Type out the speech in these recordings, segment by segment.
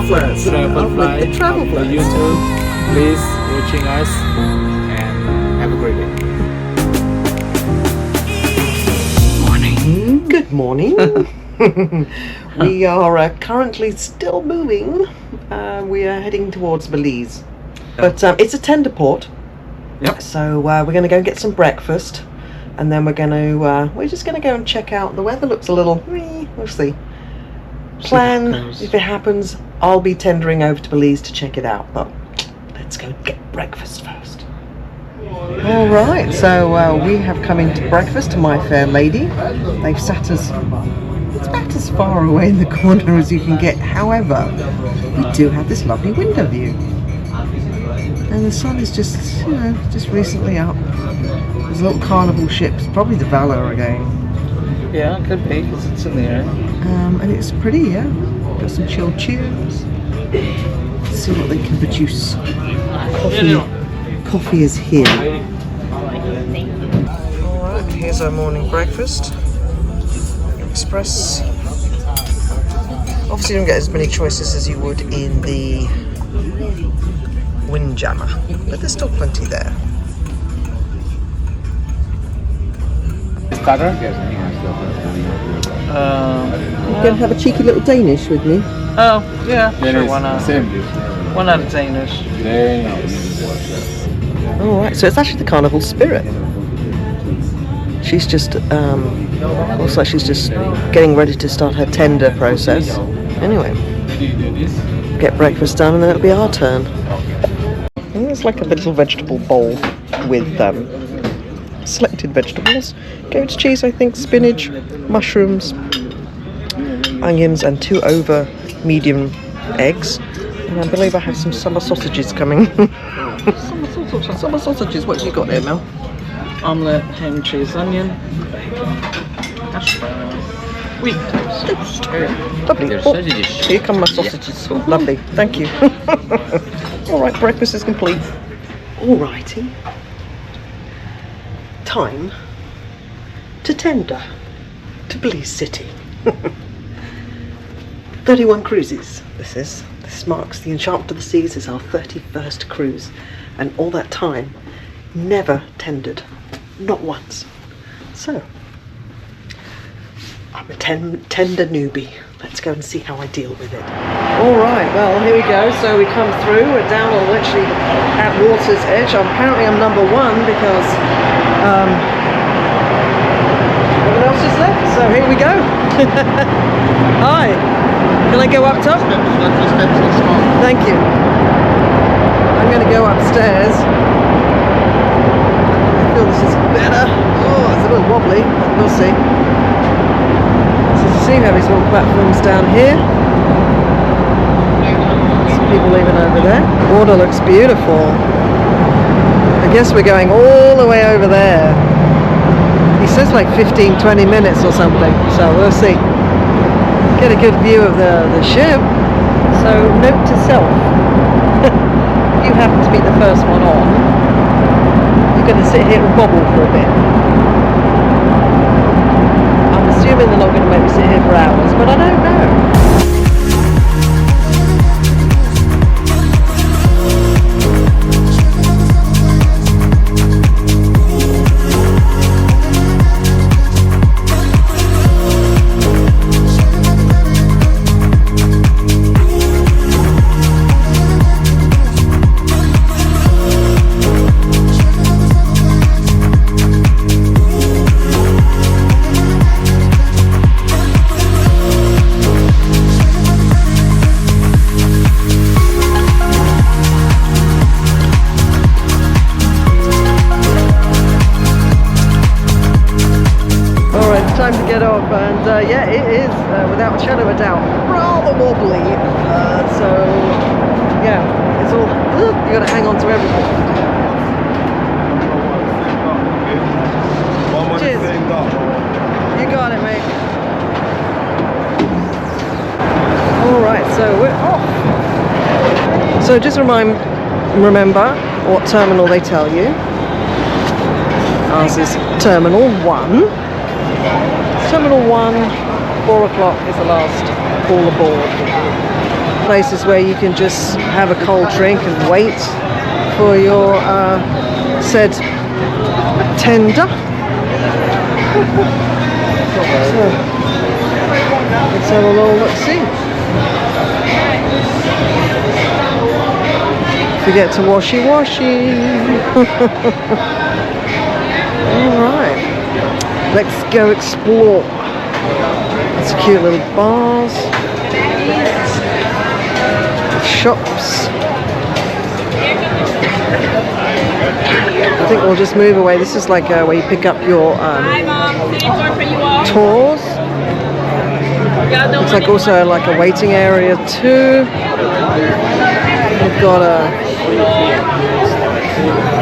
flats. travel flight The travel of flats. YouTube. Please watching us and have a great day. Good morning. We are currently still moving. We are heading towards Belize, but it's a tender port. Yep. So we're going to go and get some breakfast, and then we're just going to go and check out. The weather looks a little. We'll see. Plan if it happens. I'll be tendering over to Belize to check it out, but let's go get breakfast first. All right, so we have come into breakfast to My Fair Lady. They've sat us, it's about as far away in the corner as you can get. However, we do have this lovely window view. And the sun is just, just recently up. There's a little carnival ship, it's probably the Valor again. Yeah, it could be, because it's in the air. And it's pretty, yeah. Got some chilled tunes. Let's see what they can produce. Coffee is here. Alright, here's our morning breakfast. Express. Obviously you don't get as many choices as you would in the Windjammer, but there's still plenty there. Starter? You can have a cheeky little Danish with me. Oh, yeah, sure, why not? Why not a Danish? Alright, so it's actually the Carnival Spirit. She's just, looks like she's just getting ready to start her tender process. Anyway, get breakfast done and then it'll be our turn. And it's like a little vegetable bowl with selected vegetables. Goat's cheese, I think, spinach, mushrooms, onions and 2 over medium eggs. And I believe I have some summer sausages coming. Summer sausages, what have you got there, Mel? Omelette, ham, cheese, onion, hash browns, wheat toast. Lovely. Oh, here come my sausages. Yeah. Lovely, thank you. Alright, breakfast is complete. Alrighty. Time to tender to Belize City. 31 cruises this marks the Enchantment of the Seas is our 31st cruise, and all that time never tendered, not once. So I'm a tender newbie. Let's go and see how I deal with it. Alright, well here we go. So we come through, we're down on literally at water's edge. Apparently I'm number 1 because everyone else is left, so here we go. Hi, can I go up top? Thank you. I'm going to go upstairs. I feel this is better. Oh, it's a little wobbly, but we'll see. So you see we have these little platforms down here. Some people leaving over there. The water looks beautiful. I guess we're going all the way over there. He says like 15-20 minutes or something, so we'll see. Get a good view of the ship. So note to self, if you happen to be the first one on, you're going to sit here and bobble for a bit. I'm assuming they're not going to make me sit here for hours, but I don't know. Time to get off, and yeah, it is without a shadow of a doubt rather wobbly, so yeah, it's all you got to hang on to everything. Cheers. You got it, mate. Alright, so we're off. So just remember what terminal they tell you. Ours is Terminal 1. Terminal 1, 4 o'clock is the last call aboard. places where you can just have a cold drink and wait for your said tender. So, let's have a little look-see. Forget to washy. Alright, let's go explore. It's cute little bars, shops. I think we'll just move away. This is like where you pick up your tours. It's like also like a waiting area too. We've got a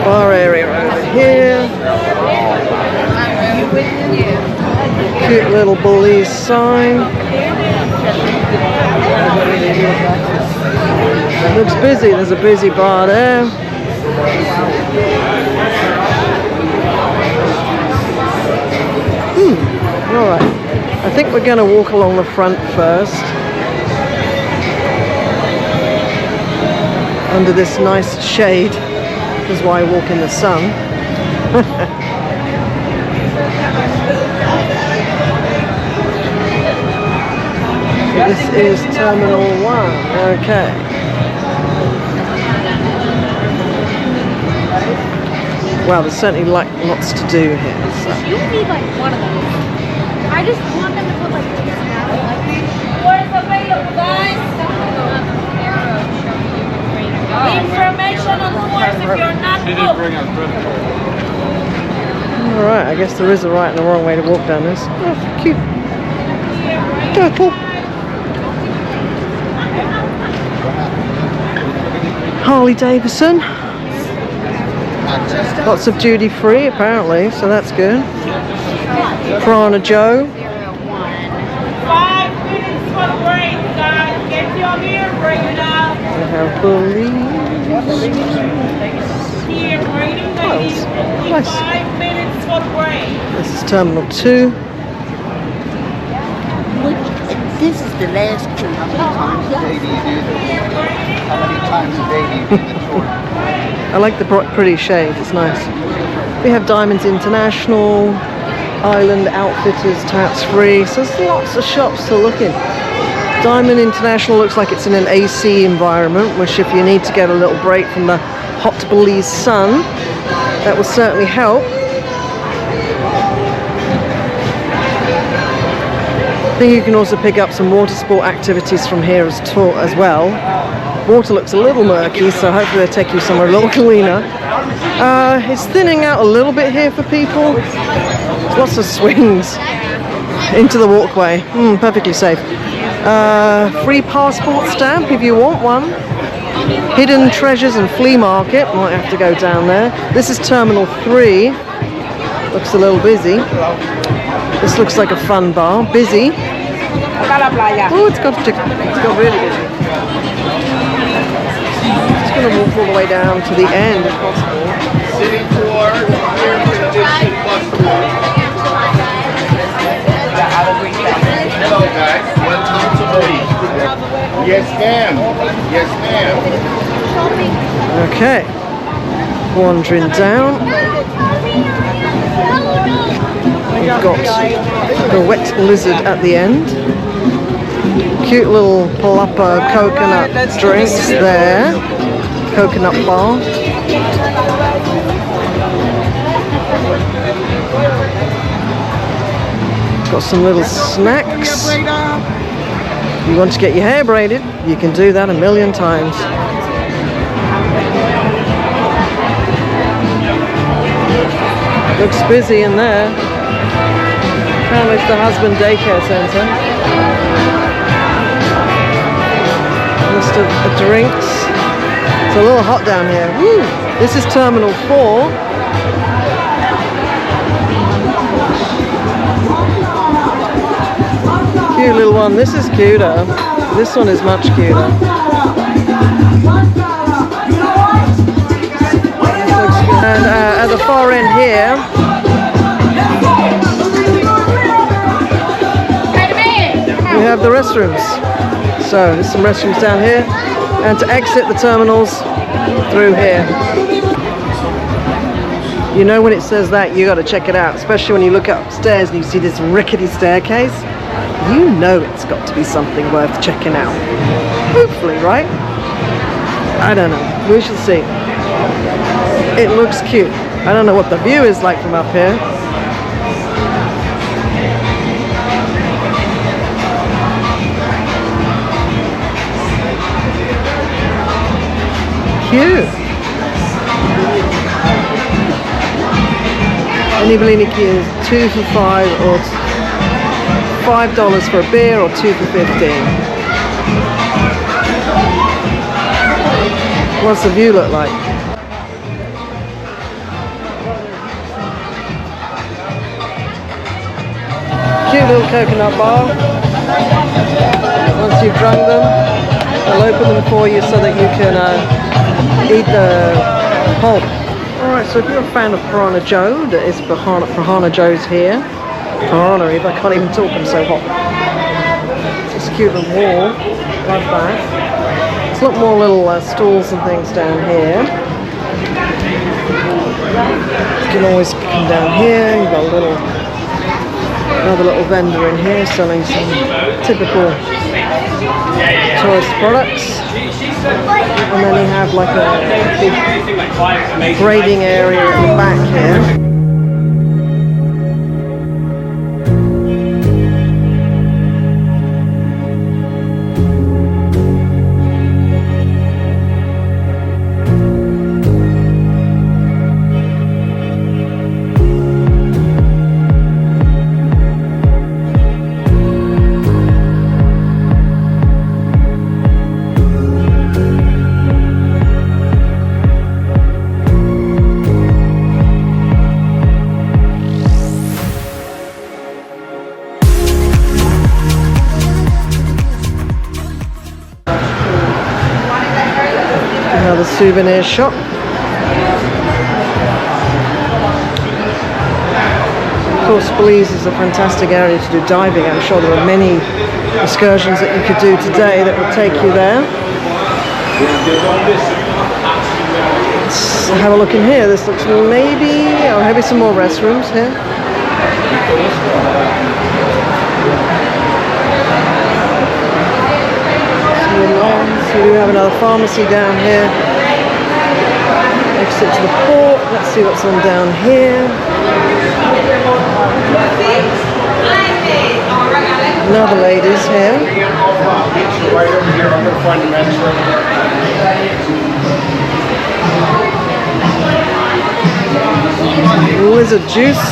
bar area over here. Cute little Belize sign. Looks busy. There's a busy bar there. Alright. I think we're going to walk along the front first. Under this nice shade. Because why walk in the sun? This is Terminal 1. Okay. Wow, there's certainly like lots to do here. So. You need like one of those. I just want them to put like this now. Where's available, guys? Information on tours if you're not booked. Alright, I guess there is a right and a wrong way to walk down this. Oh, cute. Turtle. Harley Davidson. Lots of duty free apparently, so that's good. Piranha Joe. 5 minutes for the break, guys. Get your beer, break it out. We have Belize. Here, breaking ladies. Only Nice. 5 minutes for the break. This is Terminal 2. This is the last cruise. How many times a day do you do this? How many times a day do you do the tour? I like the pretty shade, it's nice. We have Diamonds International, Island Outfitters, tax free, so there's lots of shops to look in. Diamond International looks like it's in an AC environment, which if you need to get a little break from the hot Belize sun, that will certainly help. I think you can also pick up some water sport activities from here as well. Water looks a little murky, so hopefully they'll take you somewhere a little cleaner. It's thinning out a little bit here for people. Lots of swings into the walkway. Perfectly safe. Free passport stamp if you want one. Hidden treasures and flea market. Might have to go down there. This is Terminal 3. Looks a little busy. This looks like a fun bar. Busy. Oh, it's got really busy. Just going to walk all the way down to the end if possible. City tour, air conditioned bus tour. Hello guys, welcome to Belize. Yes ma'am, yes ma'am. Okay. Wandering down. We've got the wet lizard at the end. Cute little palapa coconut drinks there. Coconut bar. Got some little snacks. If you want to get your hair braided, you can do that a million times. Looks busy in there. Apparently it's the husband daycare centre. List of drinks. It's a little hot down here. Woo! This is Terminal 4. Cute little one. This is cuter. This one is much cuter. And at the far end here, we have the restrooms. So So there's some restrooms down here, and to exit the terminals through here. You know when it says that, you got to check it out, especially when you look upstairs and you see this rickety staircase. You know it's got to be something worth checking out. Hopefully, right? I don't know. We shall see. It looks cute. I don't know what the view is like from up here. Cute. Niblini is 2 for $5 or $5 for a beer or 2 for 15. What's the view look like? Cute little coconut bar. Once you've drunk them, they'll open them for you so that you can eat the pulp. Alright, so if you're a fan of Piranha Joe, there is Piranha Joe's here. Piranha, I can't even talk, I'm so hot. It's a cute little wall. Love that. There's a lot more little stalls and things down here. You can always come down here. You've got another little vendor in here selling some typical tourist products. And then you have like a big grading area at the back here. Another souvenir shop. Of course, Belize is a fantastic area to do diving. I'm sure there are many excursions that you could do today that would take you there. Let's have a look in here. This looks maybe some more restrooms here. So we do have another pharmacy down here. Exit to the port. Let's see what's on down here. Another ladies here. Right over here, I'm going to find the men's room. Lizard juice.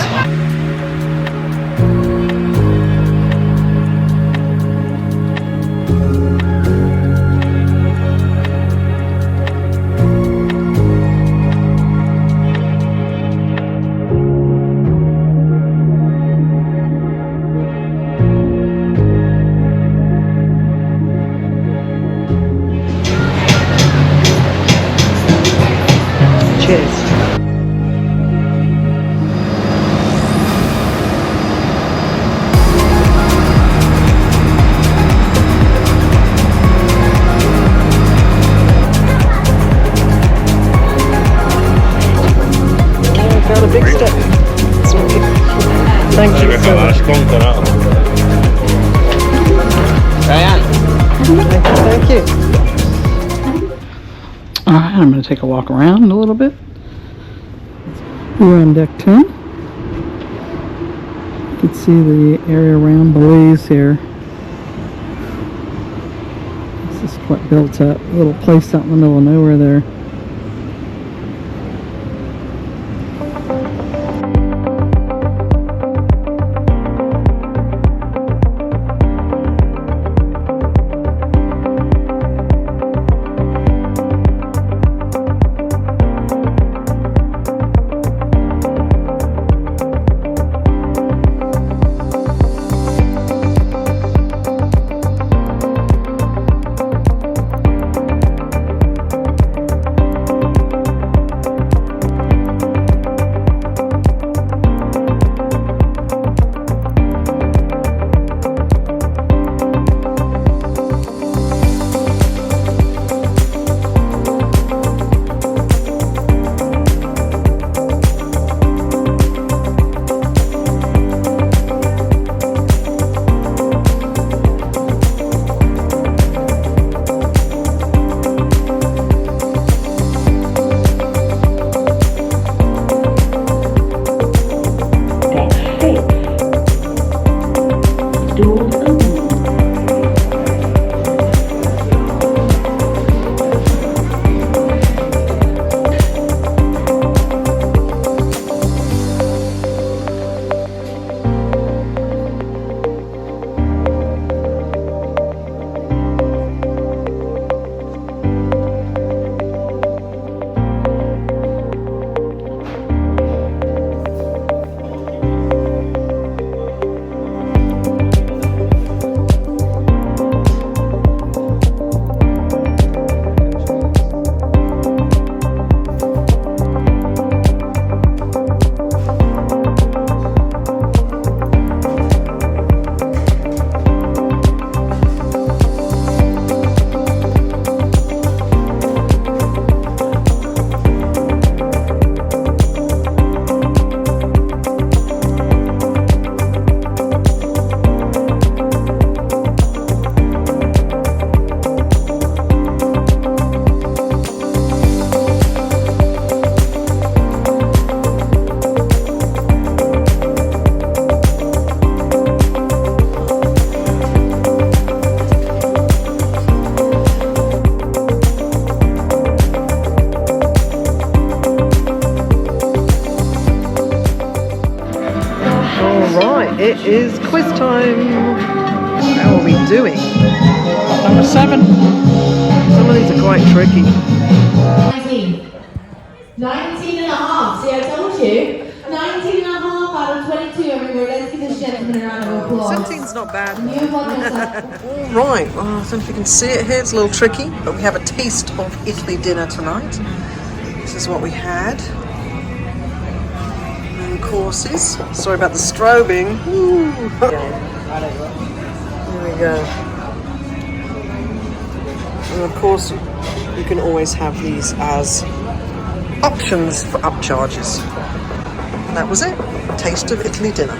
Big step. Thank you so much. Thank you. Alright, I'm going to take a walk around a little bit. We're on deck 10. You can see the area around Belize here. This is quite built up. A little place out in the middle of nowhere there. It is quiz time. How are we doing? Number 7. Some of these are quite tricky. 19 and a half. See, I told you. 19 and a half out of 22, everywhere. Let's give this gentleman a round of applause. 17's not bad. New podcast. Right, well, I don't know if you can see it here. It's a little tricky, but we have a taste of Italy dinner tonight. This is what we had. Main courses. Sorry about the strobing. Woo. Here we go. And of course, you can always have these as options for upcharges. And that was it. Taste of Italy dinner.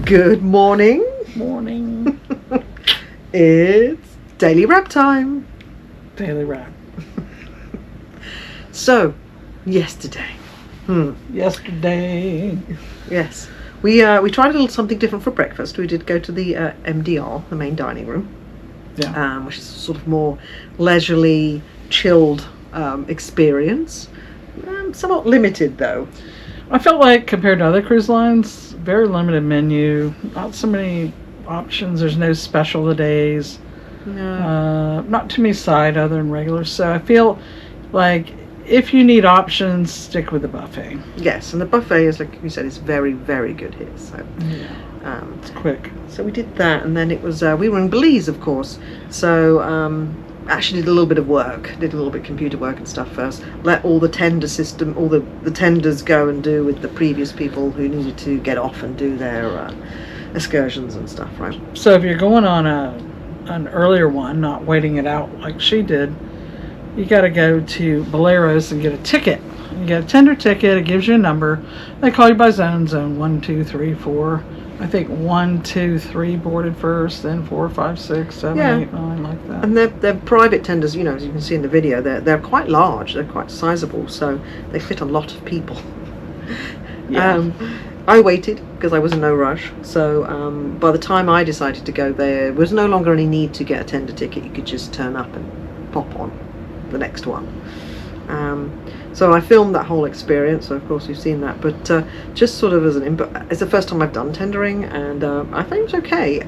Good morning. Morning. It's daily wrap time. Daily wrap. So, yesterday. Yesterday. Yes. We tried a little something different for breakfast. We did go to the MDR, the main dining room. Yeah. Which is sort of more leisurely, chilled experience. Somewhat limited though. I felt like compared to other cruise lines, very limited menu, not so many options. There's no special days. No. Not too many side other than regular. So I feel like if you need options, stick with the buffet. Yes, and the buffet is, like you said, is very, very good here. So yeah, it's quick. So we did that, and then it was we were in Belize, of course. So actually did a little bit of work, did a little bit of computer work and stuff first. Let all the tender system, all the tenders go and do with the previous people who needed to get off and do their excursions and stuff, right? So if you're going on an earlier one, not waiting it out like she did, you got to go to Boleros and get a ticket. You get a tender ticket. It gives you a number. They call you by zone 1, 2, 3, 4. I think 1, 2, 3 boarded first, then 4, 5, 6, 7, Yeah. 8, 9, like that. And they're private tenders, you know, as you can see in the video. They're quite large. They're quite sizable, so they fit a lot of people. Yeah. I waited because I was in no rush. So by the time I decided to go, there was no longer any need to get a tender ticket. You could just turn up and pop on the next one. So I filmed that whole experience, so of course you've seen that, but just sort of as an input, it's the first time I've done tendering, and I think it was okay.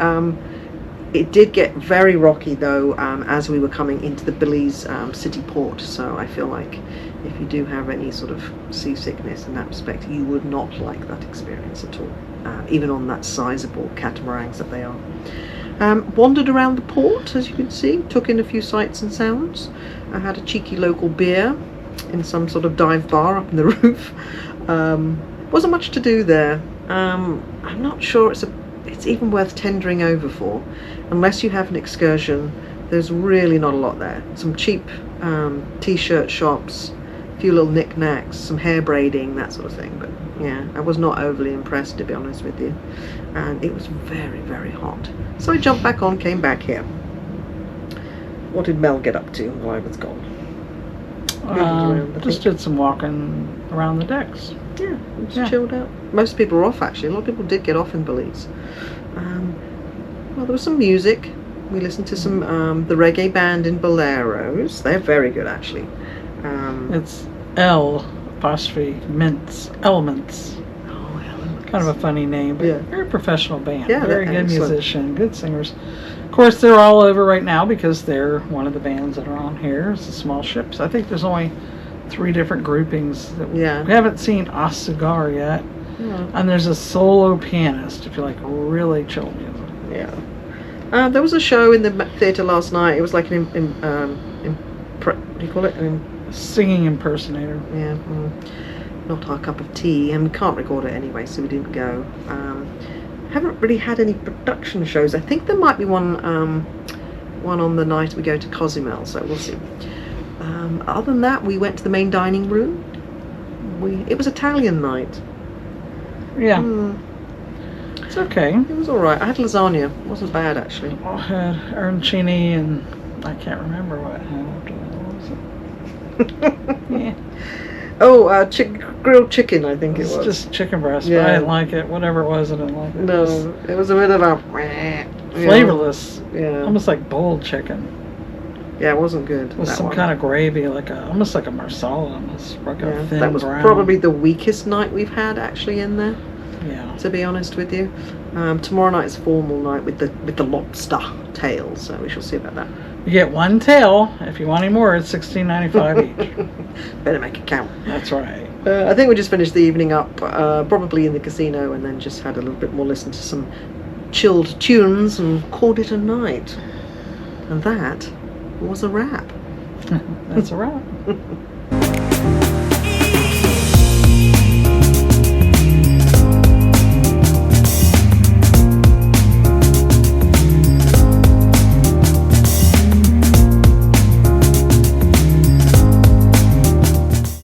It did get very rocky though as we were coming into the Belize City port, so I feel like if you do have any sort of seasickness in that respect, you would not like that experience at all, even on that sizable catamarans that they are. Wandered around the port, as you can see, took in a few sights and sounds. I had a cheeky local beer in some sort of dive bar up in the roof. Wasn't much to do there. I'm not sure it's even worth tendering over for, unless you have an excursion. There's really not a lot there. Some cheap t-shirt shops, a few little knickknacks, some hair braiding, that sort of thing. But yeah, I was not overly impressed, to be honest with you. And it was very, very hot. So I jumped back on, came back here. What did Mel get up to while I was gone? Just did some walking around the decks. Yeah, just chilled out. Most people were off, actually. A lot of people did get off in Belize. Well, there was some music. We listened to some the reggae band in Boleros. They're very good, actually. It's L''Mints. Elements. Oh, Elements. Kind of a funny name, but Yeah. very professional band. Yeah, very they're good excellent. musician, good singers. Of course, they're all over right now because they're one of the bands that are on here. It's a small ship, so I think there's only 3 different groupings. That Yeah. We haven't seen a cigar yet. Yeah. And there's a solo pianist if you like really chill music. Yeah. There was a show in the theatre last night. It was like what do you call it? Singing impersonator. Yeah. Not our cup of tea, and we can't record it anyway, so we didn't go. Haven't really had any production shows. I think there might be one on the night we go to Cozumel, so we'll see. Other than that, we went to the main dining room. It was Italian night. Yeah. It's okay. It was alright. I had lasagna. It wasn't bad, actually. I had arancini and I can't remember what I had after that. What was it? Yeah. Oh, grilled chicken, I think it It's was. just chicken breast, Yeah. but I didn't like it. Whatever it was, I didn't like it. No, it was a bit of a... Flavorless. Yeah. Almost like boiled chicken. Yeah, it wasn't good. With some kind of gravy, almost like a marsala, almost like a thin that was brown. probably the weakest night we've had actually in there, Yeah. to be honest with you. Tomorrow night's formal night with the lobster tail, so we shall see about that. You get 1 tail. If you want any more, it's $16.95 each. Better make it count. That's right. I think we just finished the evening up, probably in the casino, and then just had a little bit more listen to some chilled tunes and called it a night. And that was a wrap. That's a wrap.